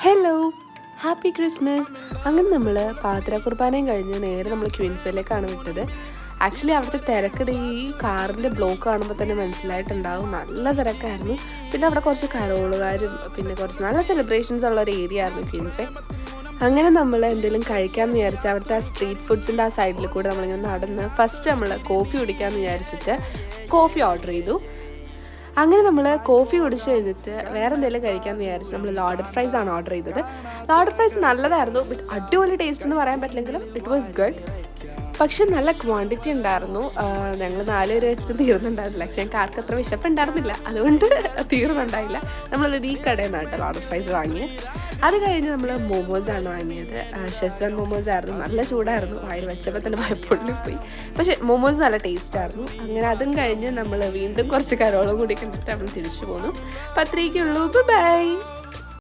Hello, happy Christmas. അങ്ങനെ നമ്മൾ പാതിര കുർബാനയും കഴിഞ്ഞ് നേരെ നമ്മൾ ക്വീൻസ്ബേയിലേക്കാണ് വിട്ടത്. ആക്ച്വലി അവിടുത്തെ തിരക്ക് ഈ കാറിൻ്റെ ബ്ലോക്ക് കാണുമ്പോൾ തന്നെ മനസ്സിലായിട്ടുണ്ടാവും, നല്ല തിരക്കായിരുന്നു. പിന്നെ അവിടെ കുറച്ച് കരോളുകാരും പിന്നെ കുറച്ച് നല്ല സെലിബ്രേഷൻസ് ഉള്ള ഒരു ഏരിയ ആയിരുന്നു ക്വീൻസ്ബേ. അങ്ങനെ നമ്മൾ എന്തെങ്കിലും കഴിക്കാമെന്ന് വിചാരിച്ച് അവിടുത്തെ ആ സ്ട്രീറ്റ് ഫുഡ്സിൻ്റെ ആ സൈഡിൽ കൂടെ നമ്മളിങ്ങനെ നടന്ന് ഫസ്റ്റ് നമ്മൾ കോഫി കുടിക്കാമെന്ന് വിചാരിച്ചിട്ട് കോഫി ഓർഡർ ചെയ്തു. അങ്ങനെ നമ്മൾ കോഫി കുടിച്ച് കഴിഞ്ഞിട്ട് വേറെ എന്തെങ്കിലും കഴിക്കാമെന്ന് വിചാരിച്ച് നമ്മൾ ലോഡഡ് ഫ്രൈസ് ആണ് ഓർഡർ ചെയ്തത്. ലോഡഡ് ഫ്രൈസ് നല്ലതായിരുന്നു, ബട്ട് അടിപൊളി ടേസ്റ്റ് എന്ന് പറയാൻ പറ്റില്ലെങ്കിലും ഇറ്റ് വാസ് ഗുഡ്. പക്ഷെ നല്ല ക്വാണ്ടിറ്റി ഉണ്ടായിരുന്നു. ഞങ്ങൾ 4 പേര് വെച്ചിട്ട് തീർന്നുണ്ടായിരുന്നില്ല. പക്ഷേ ഞങ്ങൾക്ക് ആർക്കും അത്ര വിശപ്പുണ്ടായിരുന്നില്ല, അതുകൊണ്ട് തീർന്നുണ്ടായില്ല. നമ്മളത് ഈ കടയിൽ നിന്നാണ് കേട്ടോ ലോഡഡ് ഫ്രൈസ് വാങ്ങിയത്. അത് കഴിഞ്ഞ് നമ്മൾ മോമോസാണ് വാങ്ങിയത്. ഷെസ്വാൻ മോമോസ് ആയിരുന്നു, നല്ല ചൂടായിരുന്നു, വായിൽ വെച്ചപ്പോൾ തന്നെ വായ്പൊള്ളിപ്പോയി. പക്ഷേ മോമോസ് നല്ല ടേസ്റ്റായിരുന്നു. അങ്ങനെ അതും കഴിഞ്ഞ് നമ്മൾ വീണ്ടും കുറച്ച് കരോളും കൂടി കണ്ടിട്ട് നമ്മൾ തിരിച്ചു പോന്നു. 10:30 ബൈ.